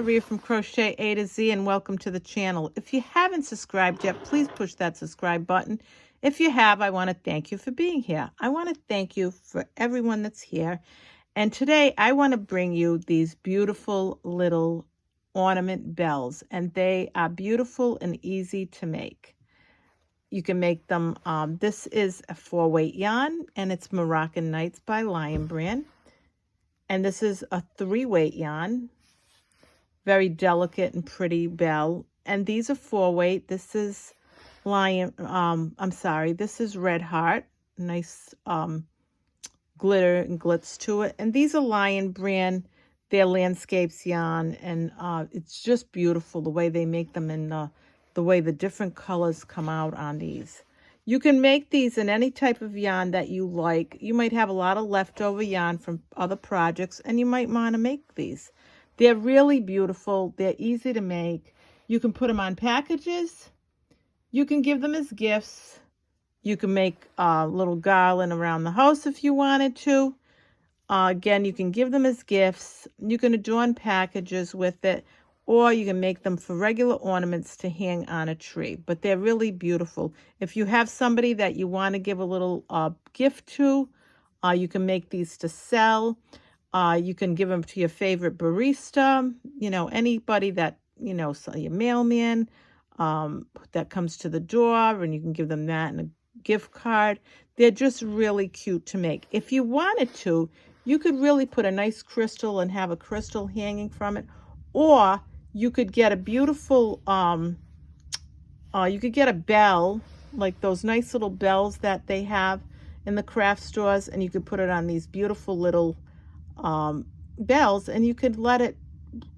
Maria from Crochet A to Z, and welcome to the channel. If you haven't subscribed yet, please push that subscribe button. If you have, I want to thank you for being here. I want to thank you for everyone that's here. And today I want to bring you these beautiful little ornament bells, and they are beautiful and easy to make. You can make them. This is a 4-weight yarn, and it's Moroccan Nights by Lion Brand. And this is a 3-weight yarn. Very delicate and pretty bell. And these are 4-weight. This is this is Red Heart. Nice glitter and glitz to it. And these are Lion Brand. They're landscapes yarn. And it's just beautiful the way they make them and the way the different colors come out on these. You can make these in any type of yarn that you like. You might have a lot of leftover yarn from other projects, and you might want to make these. They're really beautiful. They're easy to make. You can put them on packages. You can give them as gifts. You can make a little garland around the house if you wanted to. Again, you can give them as gifts. You can adorn packages with it, or you can make them for regular ornaments to hang on a tree. But they're really beautiful. If you have somebody that you want to give a little gift to, you can make these to sell. You can give them to your favorite barista, anybody that, so your mailman that comes to the door, and you can give them that and a gift card. They're just really cute to make. If you wanted to, you could really put a nice crystal and have a crystal hanging from it, or you could get a beautiful, you could get a bell, like those nice little bells that they have in the craft stores, and you could put it on these beautiful little bells, and you could let it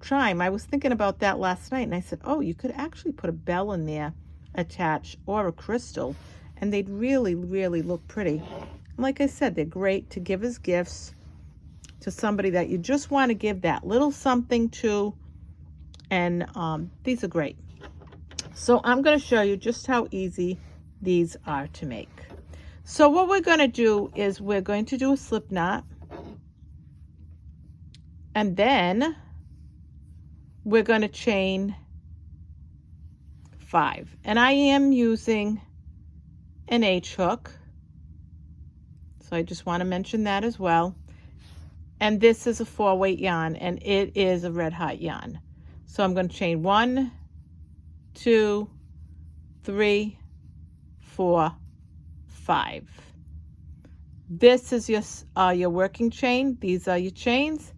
chime. I was thinking about that last night, and I said, oh, you could actually put a bell in there attached, or a crystal, and they'd really, really look pretty. And like I said, they're great to give as gifts to somebody that you just want to give that little something to, and these are great. So I'm going to show you just how easy these are to make. So what we're going to do is we're going to do a slip knot. And then we're going to chain 5. And I am using an H hook. So I just want to mention that as well. And this is a 4-weight yarn, and it is a Red Heart yarn. So I'm going to chain 1, 2, 3, 4, 5. This is your working chain. These are your chains.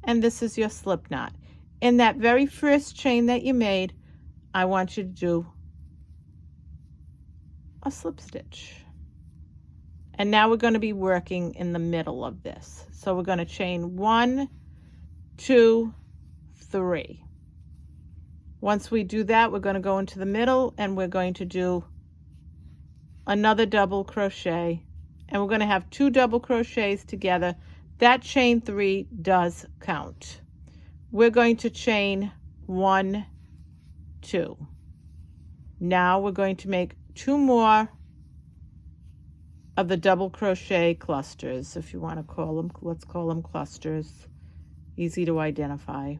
And this is your slip knot. In that very first chain that you made, I want you to do a slip stitch. And now we're going to be working in the middle of this. So we're going to chain 1, 2, 3. Once we do that, we're going to go into the middle, and we're going to do another double crochet. And we're going to have 2 double crochets together. That chain 3 does count. We're going to chain 1, 2. Now we're going to make 2 more of the double crochet clusters, if you want to call them. Let's call them clusters. Easy to identify.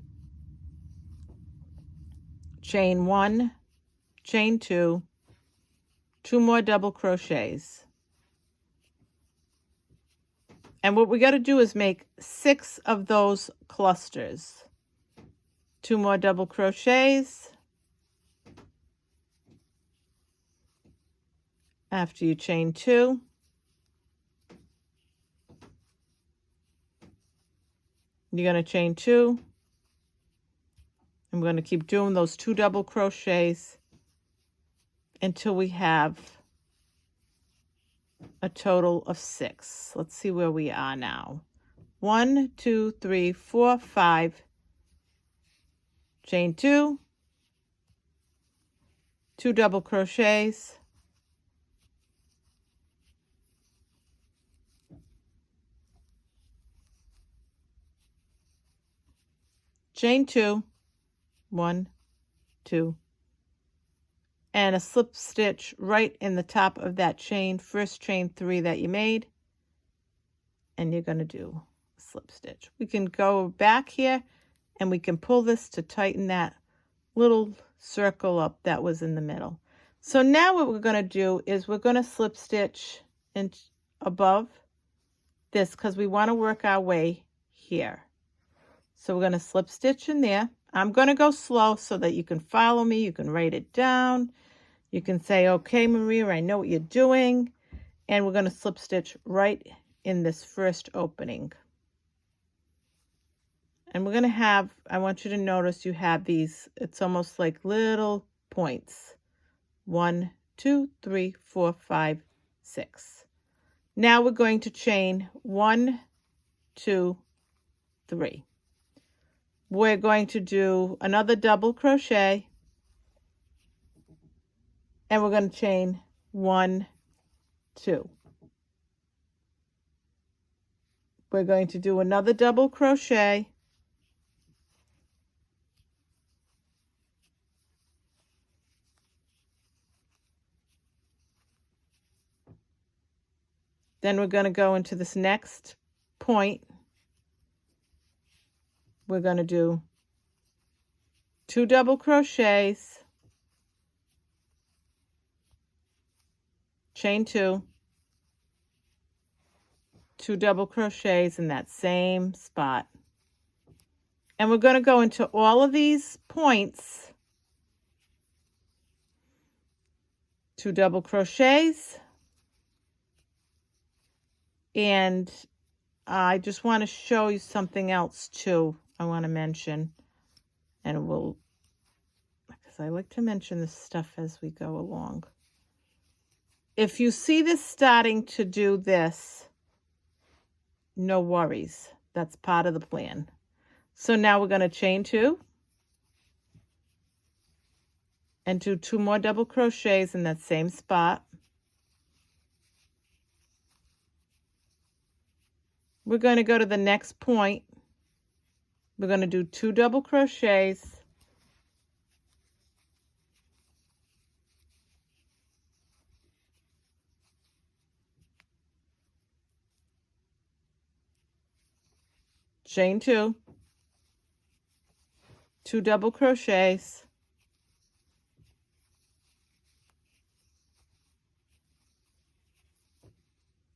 Chain 1, chain 2, 2 more double crochets. And what we got to do is make 6 of those clusters. 2 more double crochets. After you chain 2. You're going to chain 2. And we're going to keep doing those 2 double crochets until we have a total of 6. Let's see where we are now. 1, 2, 3, 4, 5. Chain 2. 2 double crochets. Chain 2. 1, 2. And a slip stitch right in the top of that chain, first chain 3 that you made. And you're going to do a slip stitch. We can go back here and we can pull this to tighten that little circle up that was in the middle. So now what we're going to do is we're going to slip stitch in above this because we want to work our way here. So we're going to slip stitch in there. I'm going to go slow so that you can follow me. You can write it down. You can say, okay, Maria, I know what you're doing. And we're going to slip stitch right in this first opening. And we're going to have, I want you to notice you have these, it's almost like little points. 1, 2, 3, 4, 5, 6. Now we're going to chain 1, 2, 3. We're going to do another double crochet, and we're going to chain 1, 2. We're going to do another double crochet, then we're going to go into this next point. We're going to do 2 double crochets, chain 2, 2 double crochets in that same spot. And we're going to go into all of these points, 2 double crochets, and I just want to show you something else too I want to mention, and we'll, because I like to mention this stuff as we go along. If you see this starting to do this, no worries. That's part of the plan. So now we're going to chain 2 and do 2 more double crochets in that same spot. We're going to go to the next point. We're going to do 2 double crochets, chain 2, 2 double crochets,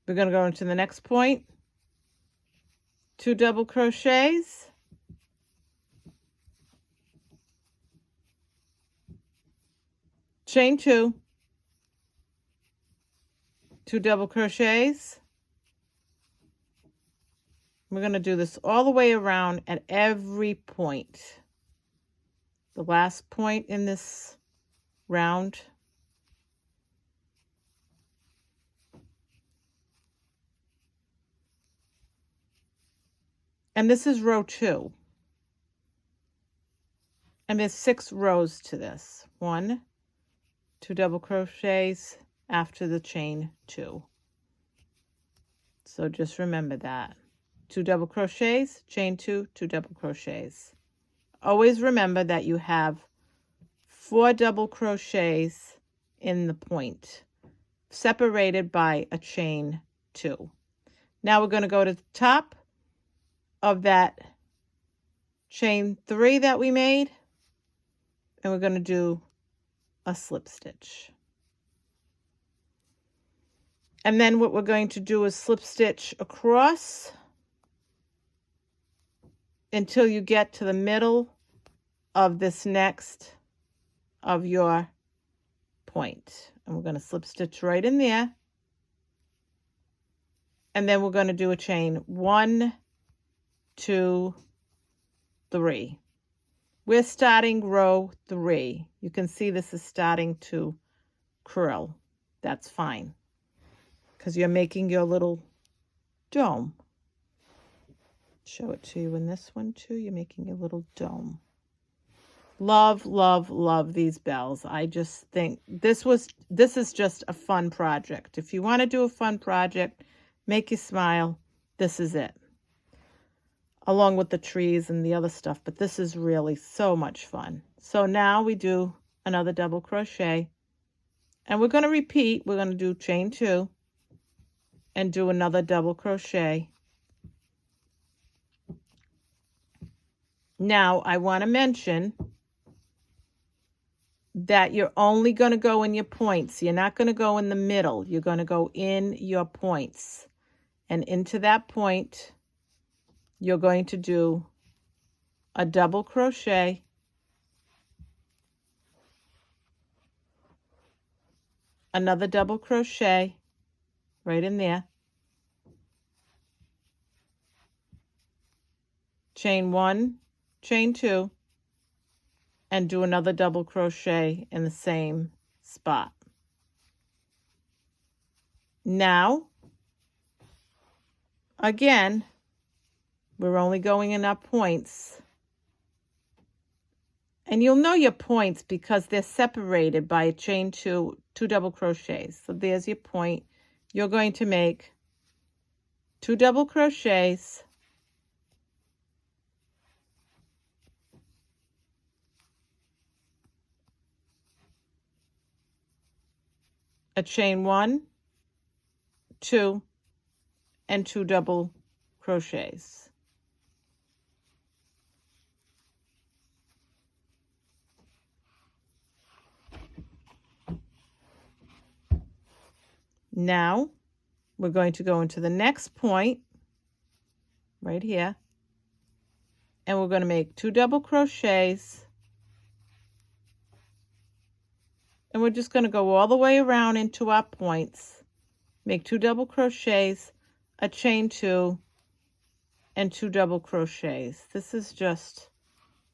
we're going to go into the next point, 2 double crochets, chain 2, 2 double crochets. We're going to do this all the way around at every point. The last point in this round. And this is row 2. And there's 6 rows to this. 1, 2 double crochets after the chain 2. So just remember that. 2 double crochets, chain 2, 2 double crochets. Always remember that you have 4 double crochets in the point, separated by a chain 2. Now we're going to go to the top of that chain 3 that we made, and we're going to do a slip stitch. And then what we're going to do is slip stitch across until you get to the middle of this next of your point. And we're going to slip stitch right in there. And then we're going to do a chain 1, 2, 3. We're starting row 3. You can see this is starting to curl. That's fine, because you're making your little dome. Show it to you in this one too. You're making a little dome. Love, love, love these bells. I just think this is just a fun project. If you want to do a fun project, make you smile, this is it. Along with the trees and the other stuff, but this is really so much fun. So now we do another double crochet, and we're going to repeat. We're going to do chain 2 and do another double crochet. Now I want to mention that you're only going to go in your points. You're not going to go in the middle. You're going to go in your points. And into that point, you're going to do a double crochet, another double crochet right in there, chain 1, chain 2, and do another double crochet in the same spot. Now, again, we're only going in our points. And you'll know your points because they're separated by a chain 2, 2 double crochets. So there's your point. You're going to make 2 double crochets, a chain 1, 2, and 2 double crochets. Now we're going to go into the next point right here, and we're going to make 2 double crochets, and we're just going to go all the way around into our points, make 2 double crochets, a chain 2, and 2 double crochets. This is just,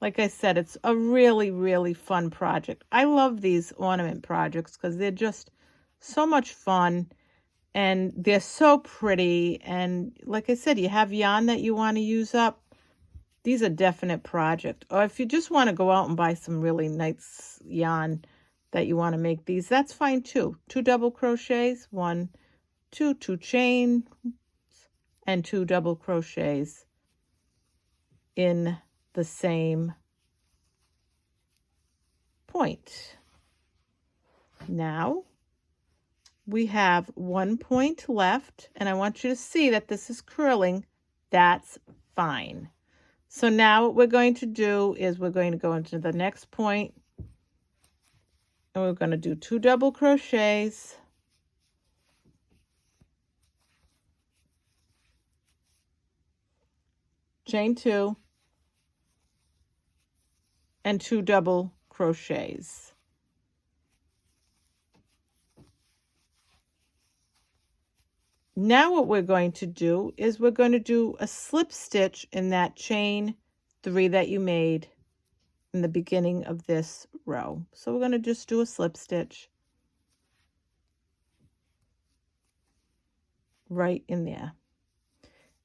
like I said, it's a really, really fun project. I love these ornament projects because they're just so much fun and they're so pretty. And like I said, you have yarn that you want to use up. These are definite project. Or if you just want to go out and buy some really nice yarn that you want to make these, that's fine too. 2 double crochets, 1, 2, 2 chain, and 2 double crochets in the same point. Now we have 1 point left, and I want you to see that this is curling. That's fine. So now what we're going to do is we're going to go into the next point, and we're going to do 2 double crochets, chain 2, and 2 double crochets. Now what we're going to do is we're going to do a slip stitch in that chain 3 that you made in the beginning of this row. So we're going to just do a slip stitch right in there.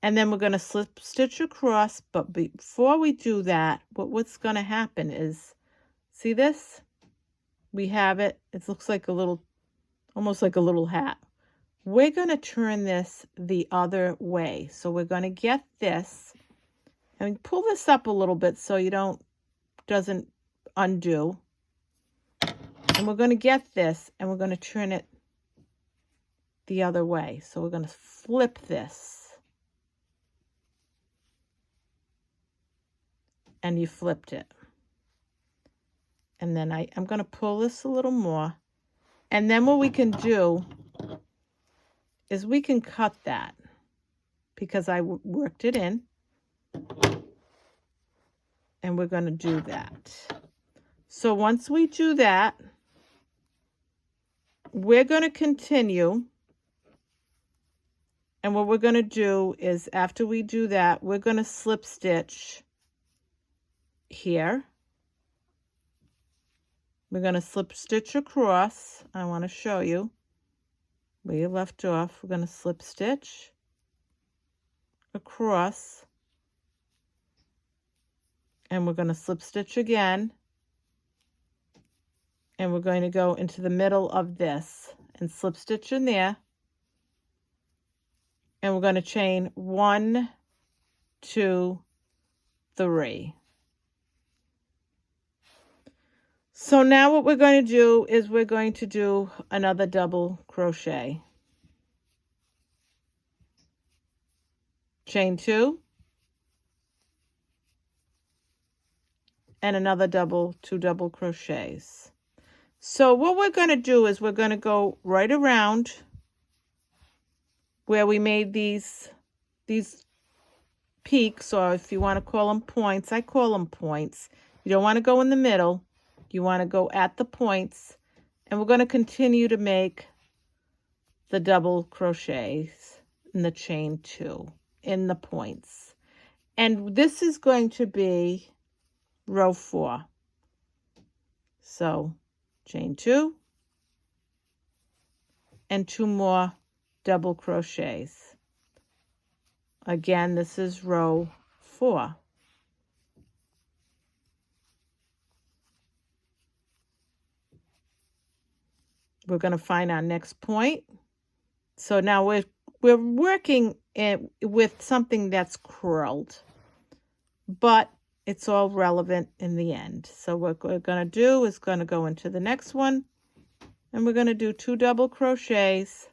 And then we're going to slip stitch across, but before we do that, what's going to happen is, see this? We have it. It looks like a little, almost like a little hat. We're going to turn this the other way. So we're going to get this and pull this up a little bit so you doesn't undo. And we're going to get this and we're going to turn it the other way. So we're going to flip this. And you flipped it. And then I'm going to pull this a little more. And then what we can do is we can cut that because I worked it in. And we're going to do that. So once we do that, we're going to continue. And what we're going to do is after we do that, we're going to slip stitch here. We're going to slip stitch across. I want to show you where you left off. We're going to slip stitch across. And we're going to slip stitch again. And we're going to go into the middle of this and slip stitch in there. And we're going to chain 1, 2, 3. So now what we're going to do is we're going to do another double crochet. Chain 2. and another two double crochets. So what we're going to do is we're going to go right around where we made these peaks, or if you want to call them points, I call them points. You don't want to go in the middle. You want to go at the points, and we're going to continue to make the double crochets in the chain 2 in the points. And this is going to be row 4. So chain 2 and 2 more double crochets. Again, this is row 4. We're going to find our next point. So now we're working with something that's curled, but it's all relevant in the end. So what we're going to do is going to go into the next one, and we're going to do 2 double crochets,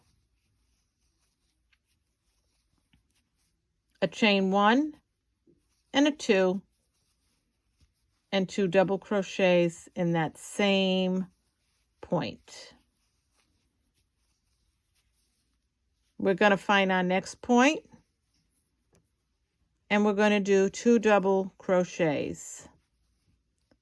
a chain 1 and a 2, and 2 double crochets in that same point. We're going to find our next point, and we're going to do 2 double crochets.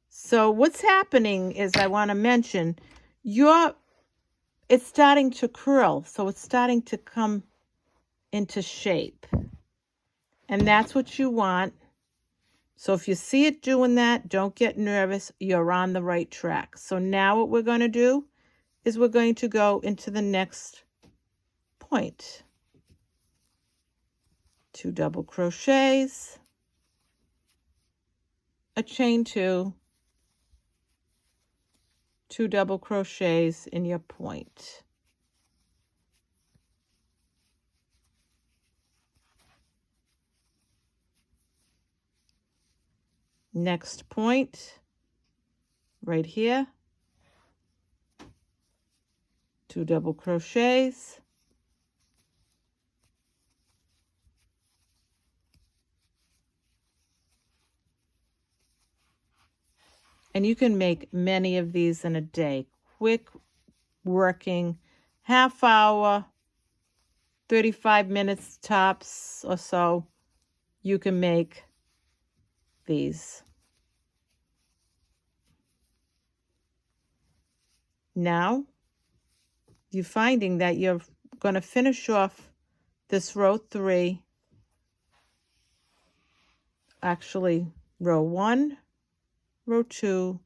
So what's happening is, I want to mention, it's starting to curl, so it's starting to come into shape, and that's what you want. So if you see it doing that, don't get nervous. You're on the right track. So now what we're going to do is we're going to go into the next point. 2 double crochets, a chain 2, 2 double crochets in your point. Next point, right here, 2 double crochets, and you can make many of these in a day. Quick working, half hour, 35 minutes tops or so, you can make these. Now, you're finding that you're going to finish off this row 3, actually row 1, row 2.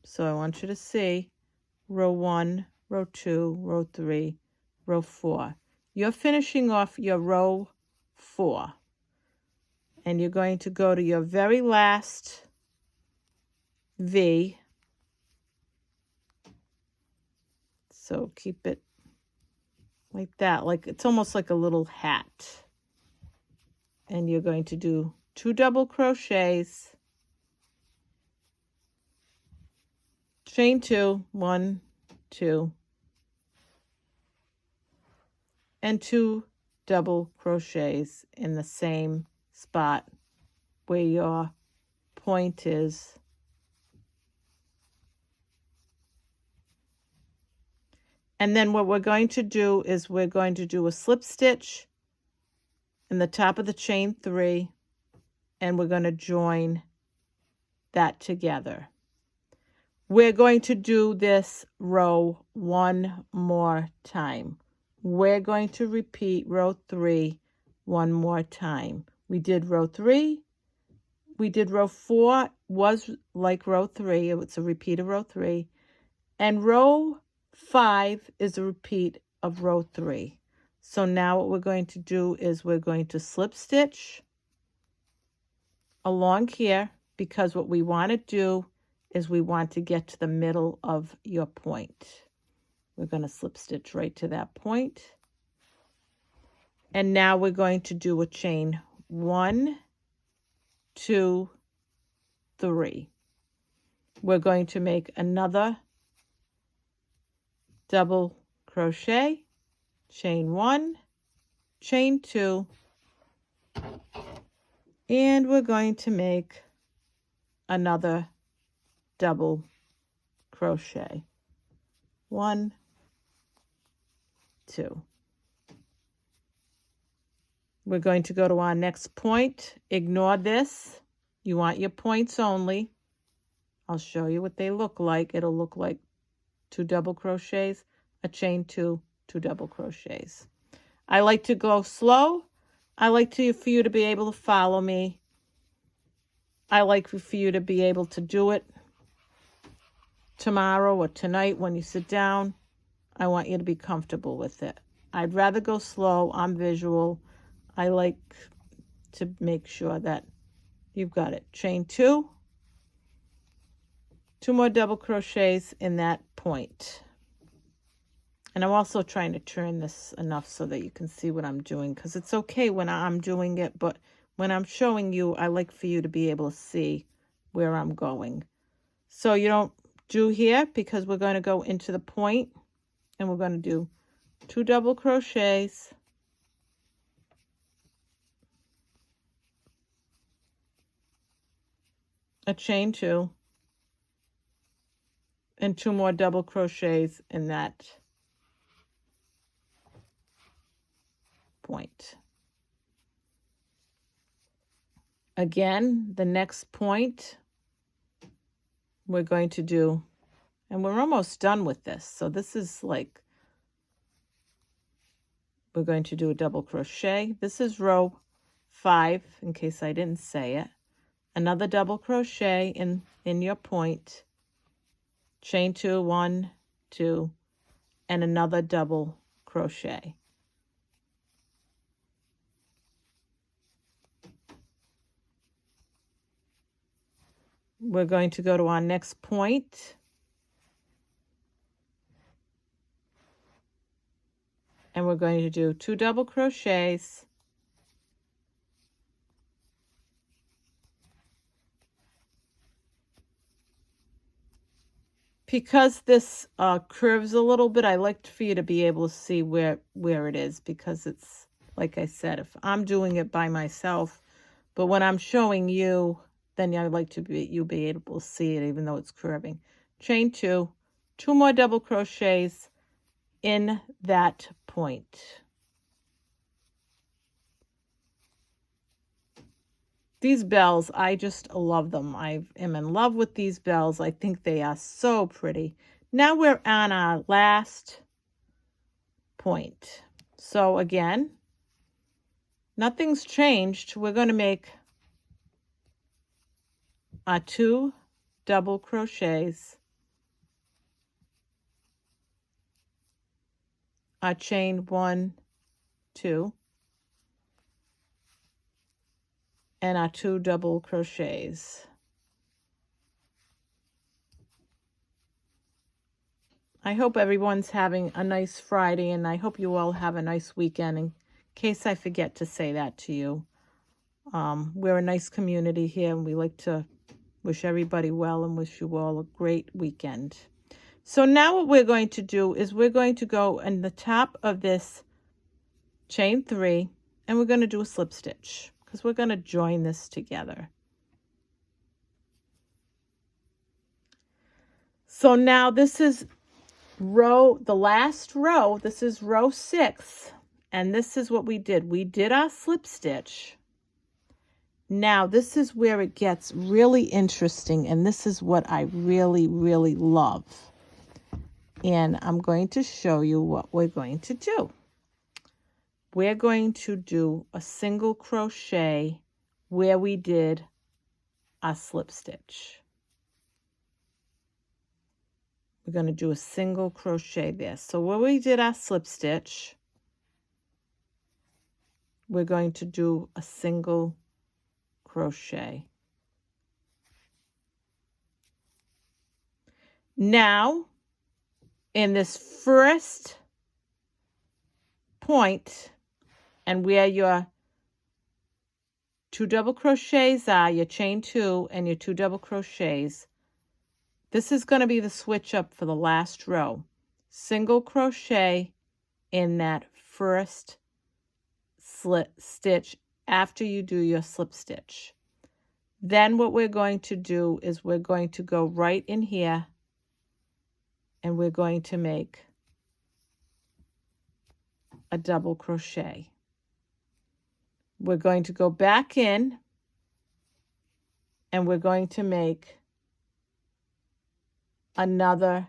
So I want you to see row 1, row 2, row 3, row 4. You're finishing off your row 4. And you're going to go to your very last V. So keep it like that, like it's almost like a little hat. And you're going to do 2 double crochets, chain 2, 1, 2, and 2 double crochets in the same spot where your point is. And then what we're going to do is we're going to do a slip stitch in the top of the chain 3, and we're going to join that together. We're going to do this row 1 more time. We're going to repeat row 3 1 more time. We did row 3. We did row 4, was like row 3. It's a repeat of row 3. And row 5 is a repeat of row 3. So now what we're going to do is we're going to slip stitch along here, because what we want to do is we want to get to the middle of your point. We're going to slip stitch right to that point. And now we're going to do a chain 1, 2, 3. We're going to make another double crochet, chain 1, chain 2, and we're going to make another double crochet. 1, 2. We're going to go to our next point. Ignore this. You want your points only. I'll show you what they look like. It'll look like 2 double crochets, a chain 2, 2 double crochets. I like to go slow. I like for you to be able to follow me. I like for you to be able to do it tomorrow or tonight when you sit down. I want you to be comfortable with it. I'd rather go slow. I'm visual. I like to make sure that you've got it. Chain 2, 2 more double crochets in that point. And I'm also trying to turn this enough so that you can see what I'm doing, because it's okay when I'm doing it, but when I'm showing you, I like for you to be able to see where I'm going. So you don't do here, because we're going to go into the point and we're going to do 2 double crochets, a chain 2, and 2 more double crochets in that point. Again, the next point we're going to do, and we're almost done with this. So this is like, we're going to do a double crochet. This is row 5, in case I didn't say it. Another double crochet in your point, chain 2, 1, 2, and another double crochet. We're going to go to our next point. And we're going to do 2 double crochets, because this curves a little bit. I like for you to be able to see where it is, because it's, like I said, if I'm doing it by myself, but when I'm showing you, then I like to be able to see it even though it's curving. Chain 2, 2 more double crochets in that point. These bells, I just love them. I am in love with these bells. I think they are so pretty. Now we're on our last point. So again, nothing's changed. We're going to make our 2 double crochets, our chain 1, 2, and our 2 double crochets. I hope everyone's having a nice Friday, and I hope you all have a nice weekend, in case I forget to say that to you. We're a nice community here, and we like to wish everybody well and wish you all a great weekend. So now what we're going to do is we're going to go in the top of this chain 3, and we're going to do a slip stitch, because we're going to join this together. So now this is the last row. This is row 6, and this is what we did. We did our slip stitch. Now this is where it gets really interesting, and this is what I really, really love. And I'm going to show you what we're going to do. We're going to do a single crochet where we did a slip stitch. We're going to do a single crochet there. So where we did our slip stitch, we're going to do a single crochet. Now, in this first point, and where your 2 double crochets are, your chain 2 and your 2 double crochets, this is going to be the switch up for the last row. Single crochet in that first slip stitch after you do your slip stitch. Then what we're going to do is we're going to go right in here and we're going to make a double crochet. We're going to go back in and we're going to make another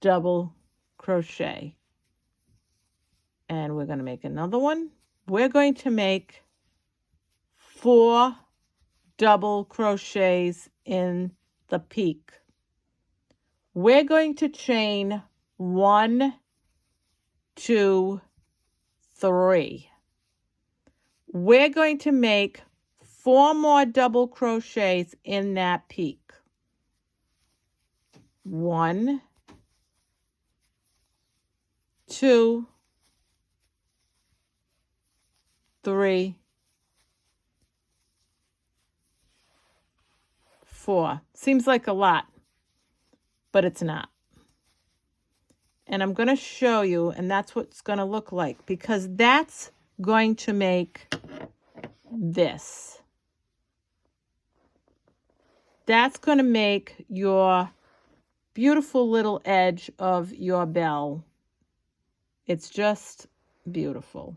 double crochet. And we're going to make another one. We're going to make 4 double crochets in the peak. We're going to chain 1, 2, 3. We're going to make 4 more double crochets in that peak. 1, 2, 3, 4. Seems like a lot, but it's not. And I'm going to show you, and that's what it's going to look like, because that's going to make this. That's going to make your beautiful little edge of your bell. It's just beautiful.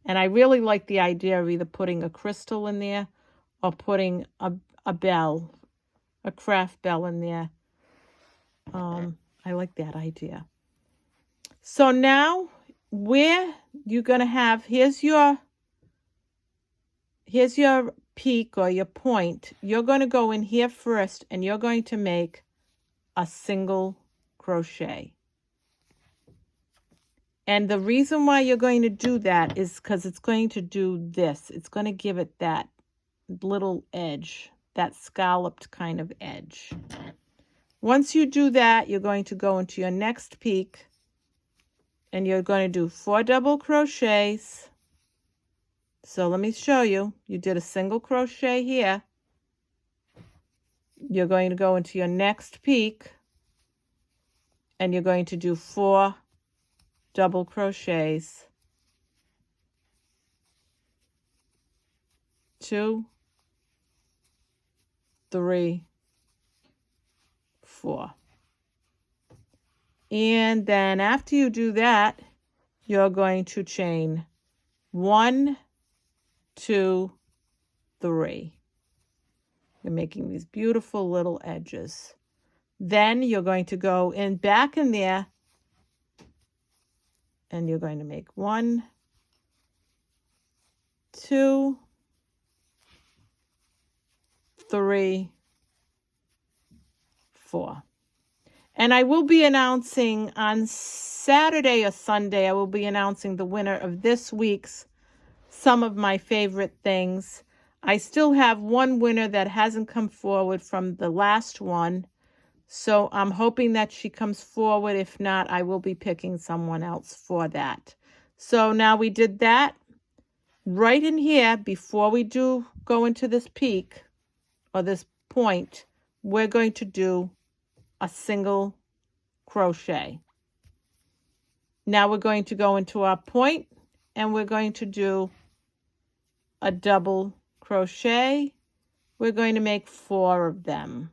And I really like the idea of either putting a crystal in there or putting a bell, a craft bell in there. I like that idea. So now where you're going to have, here's your peak or your point. You're going to go in here first and you're going to make a single crochet. And the reason why you're going to do that is because it's going to do this. It's going to give it that little edge, that scalloped kind of edge. Once you do that, you're going to go into your next peak and you're going to do 4 double crochets. So let me show you. You did a single crochet here. You're going to go into your next peak and you're going to do 4 double crochets. 2, 3, 4. And then after you do that, you're going to chain 1, 2, 3. You're making these beautiful little edges. Then you're going to go in back in there and you're going to make 1, 2, 3, 4. And I will be announcing on Saturday or Sunday, I will be announcing the winner of this week's Some of My Favorite Things. I still have one winner that hasn't come forward from the last one. So I'm hoping that she comes forward. If not, I will be picking someone else for that. So now we did that. Right in here, before we do go into this peak or this point, we're going to do a single crochet. Now we're going to go into our point and we're going to do a double crochet. We're going to make 4 of them.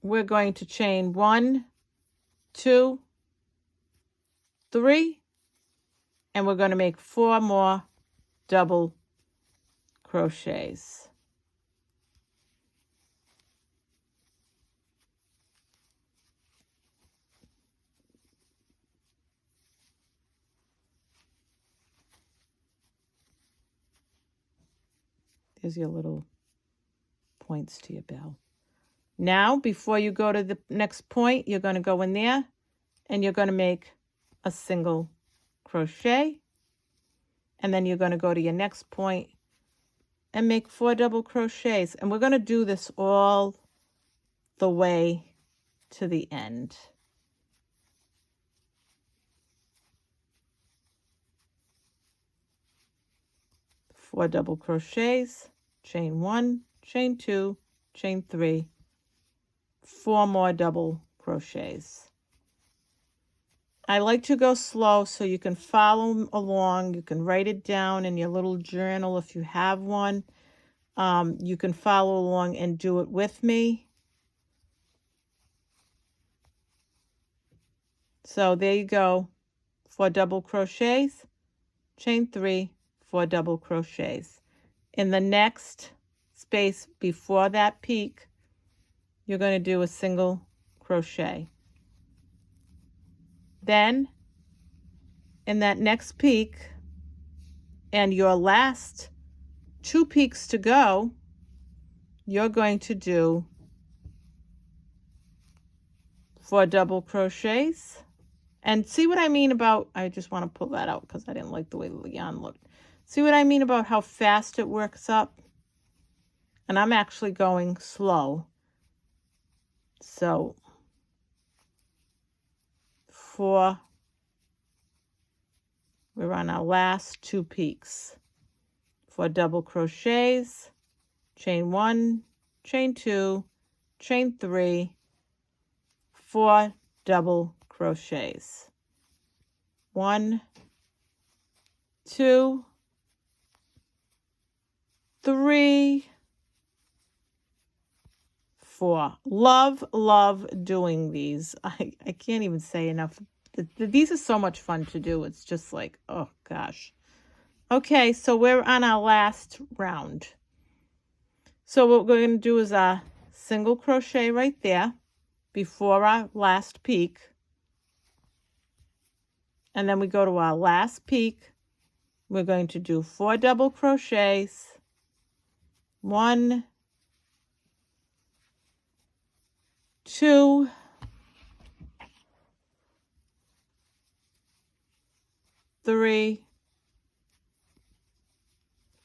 We're going to chain 1, 2, 3, and we're going to make 4 more double crochets. There's your little points to your bell. Now, before you go to the next point, you're going to go in there and you're going to make a single crochet. And then you're going to go to your next point and make 4 double crochets. And we're going to do this all the way to the end. Four double crochets, chain 1, chain 2, chain 3, 4 more double crochets. I like to go slow so you can follow along. You can write it down in your little journal if you have one. You can follow along and do it with me. So there you go. 4 double crochets, chain 3, 4 double crochets. In the next space before that peak, you're going to do a single crochet. Then in that next peak and your last 2 peaks to go, you're going to do 4 double crochets. And see what I mean about, I just want to pull that out because I didn't like the way the yarn looked. See what I mean about how fast it works up? And I'm actually going slow. So 4, we're on our last 2 peaks. 4 double crochets, chain 1, chain 2, chain 3, 4 double crochets. 1, 2, 3, 4. Love doing these. I can't even say enough. These are so much fun to do. It's just like, oh gosh. Okay, so we're on our last round. So what we're going to do is a single crochet right there before our last peak. And then we go to our last peak. We're going to do 4 double crochets. 1, 2, 3,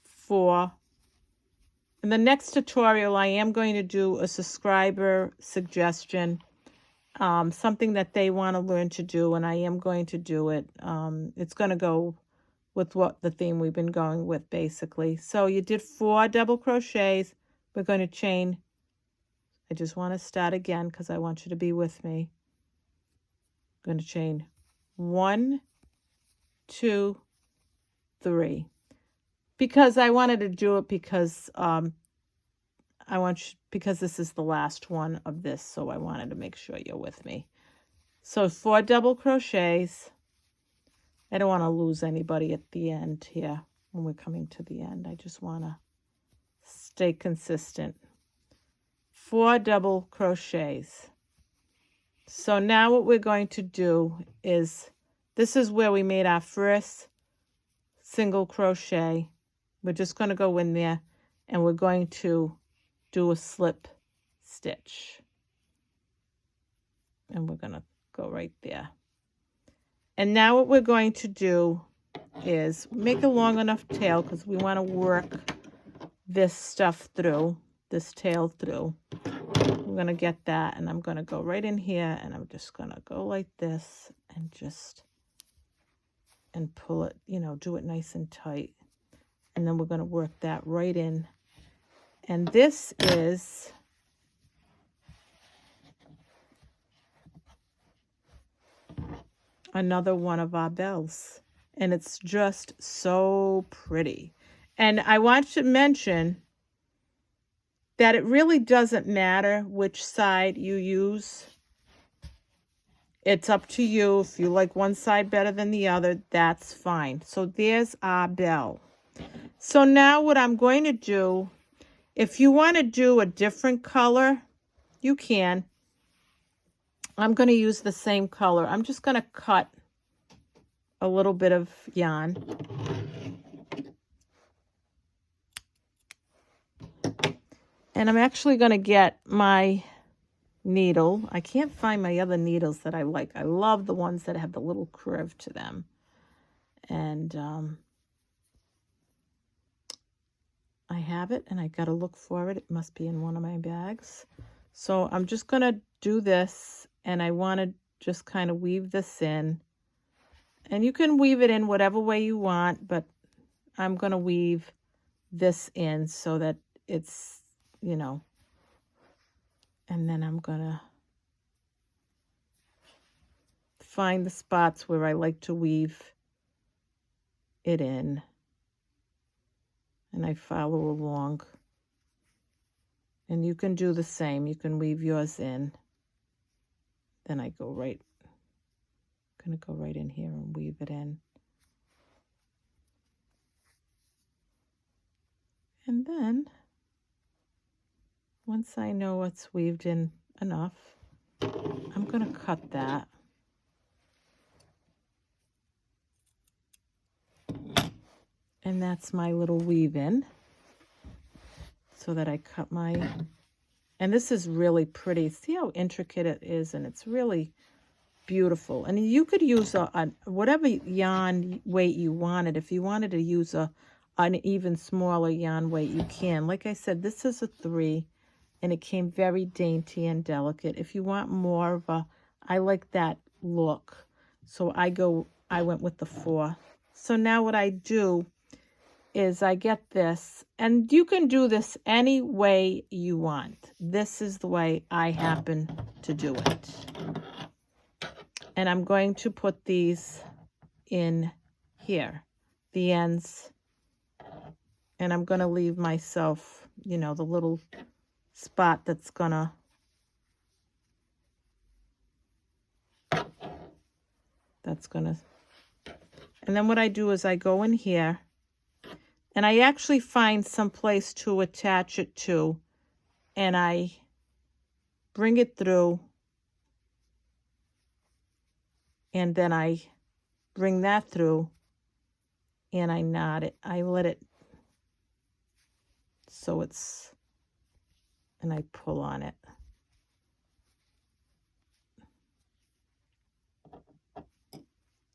4. In the next tutorial, I am going to do a subscriber suggestion, something that they want to learn to do, and I am going to do it. It's going to go with what the theme we've been going with, basically. So you did 4 double crochets. We're going to chain. I just want to start again because I want you to be with me. I'm going to chain 1, 2, 3. Because I wanted to do it because because this is the last one of this, so I wanted to make sure you're with me. So 4 double crochets. I don't want to lose anybody at the end here when we're coming to the end. I just want to stay consistent. 4 double crochets. So now what we're going to do is, this is where we made our first single crochet. We're just going to go in there and we're going to do a slip stitch. And we're going to go right there. And now what we're going to do is make a long enough tail because we want to work this stuff through, this tail through. I'm going to get that and I'm going to go right in here and I'm just going to go like this and just, and pull it, do it nice and tight. And then we're going to work that right in. And this is another one of our bells. And it's just so pretty. And I want to mention that it really doesn't matter which side you use. It's up to you. If you like one side better than the other, that's fine. So there's our bell. So now what I'm going to do, if you want to do a different color, you can. I'm going to use the same color. I'm just going to cut a little bit of yarn. And I'm actually going to get my needle. I can't find my other needles that I like. I love the ones that have the little curve to them. And I have it, and I got to look for it. It must be in one of my bags. So I'm just going to do this, and I want to just kind of weave this in. And you can weave it in whatever way you want, but I'm going to weave this in so that it's, And then I'm gonna find the spots where I like to weave it in, and I follow along. And you can do the same. You can weave yours in. Then I go right, gonna go right in here and weave it in. And then once I know it's weaved in enough, I'm gonna cut that. And that's my little weave in, so that I cut my, and this is really pretty. See how intricate it is, and it's really beautiful. And you could use a whatever yarn weight you wanted. If you wanted to use an even smaller yarn weight, you can. Like I said, this is a 3, and it came very dainty and delicate. If you want more of a, I like that look, so I went with the 4. So now what I do is I get this, and you can do this any way you want. This is the way I happen to do it. And I'm going to put these in here, the ends, and I'm going to leave myself, you know, the little spot that's gonna, and then what I do is I go in here, and I actually find some place to attach it to, and I bring it through, and then I bring that through, and I knot it. I let it so it's, and I pull on it.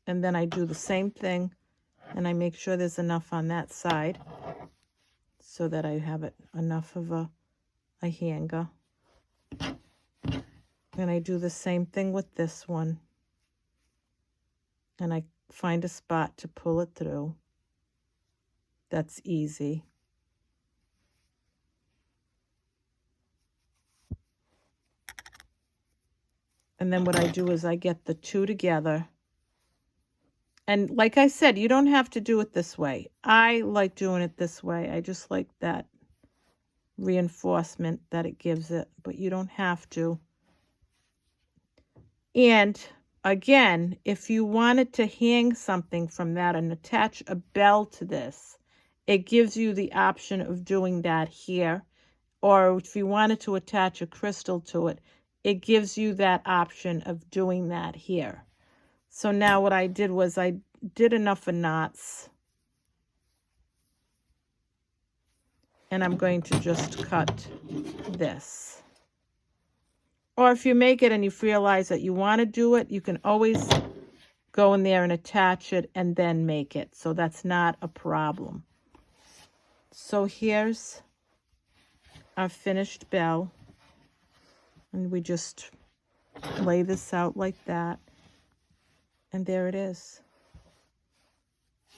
And then I do the same thing, and I make sure there's enough on that side so that I have it enough of a hanger. And I do the same thing with this one. And I find a spot to pull it through. That's easy. And then what I do is I get the 2 together. And like I said, you don't have to do it this way. I like doing it this way. I just like that reinforcement that it gives it, but you don't have to. And again, if you wanted to hang something from that and attach a bell to this, it gives you the option of doing that here. Or if you wanted to attach a crystal to it, it gives you that option of doing that here. So now what I did was I did enough of knots, and I'm going to just cut this. Or if you make it and you realize that you want to do it, you can always go in there and attach it and then make it. So that's not a problem. So here's our finished bell. And we just lay this out like that. And there it is.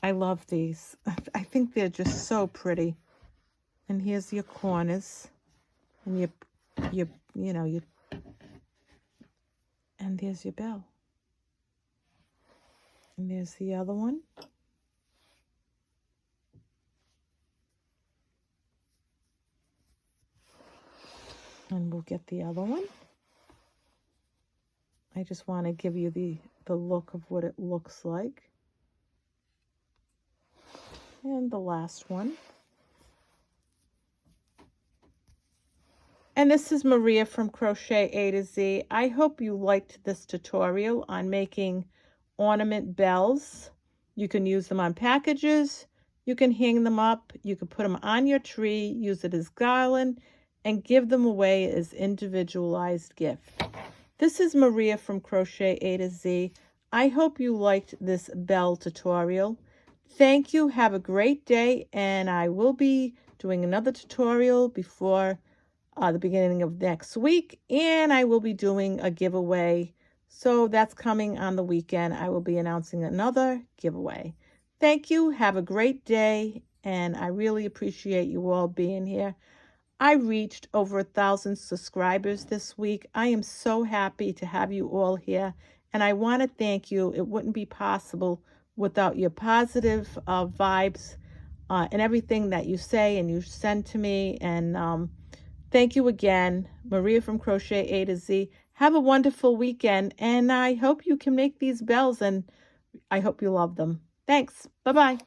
I love these. I think they're just so pretty. And here's your corners. And and there's your bell. And there's the other one. And we'll get the other one. I just want to give you the look of what it looks like. And the last one. And this is Maria from Crochet A to Z. I hope you liked this tutorial on making ornament bells. You can use them on packages. You can hang them up. You can put them on your tree, use it as garland, and give them away as individualized gift. This is Maria from Crochet A to Z. I hope you liked this bell tutorial. Thank you. Have a great day, and I will be doing another tutorial before the beginning of next week, and I will be doing a giveaway. So that's coming on the weekend. I will be announcing another giveaway. Thank you. Have a great day, and I really appreciate you all being here. I reached over 1,000 subscribers this week. I am so happy to have you all here, and I want to thank you. It wouldn't be possible without your positive vibes and everything that you say and you send to me. And thank you again, Maria from Crochet A to Z. Have a wonderful weekend, and I hope you can make these bells, and I hope you love them. Thanks. Bye-bye.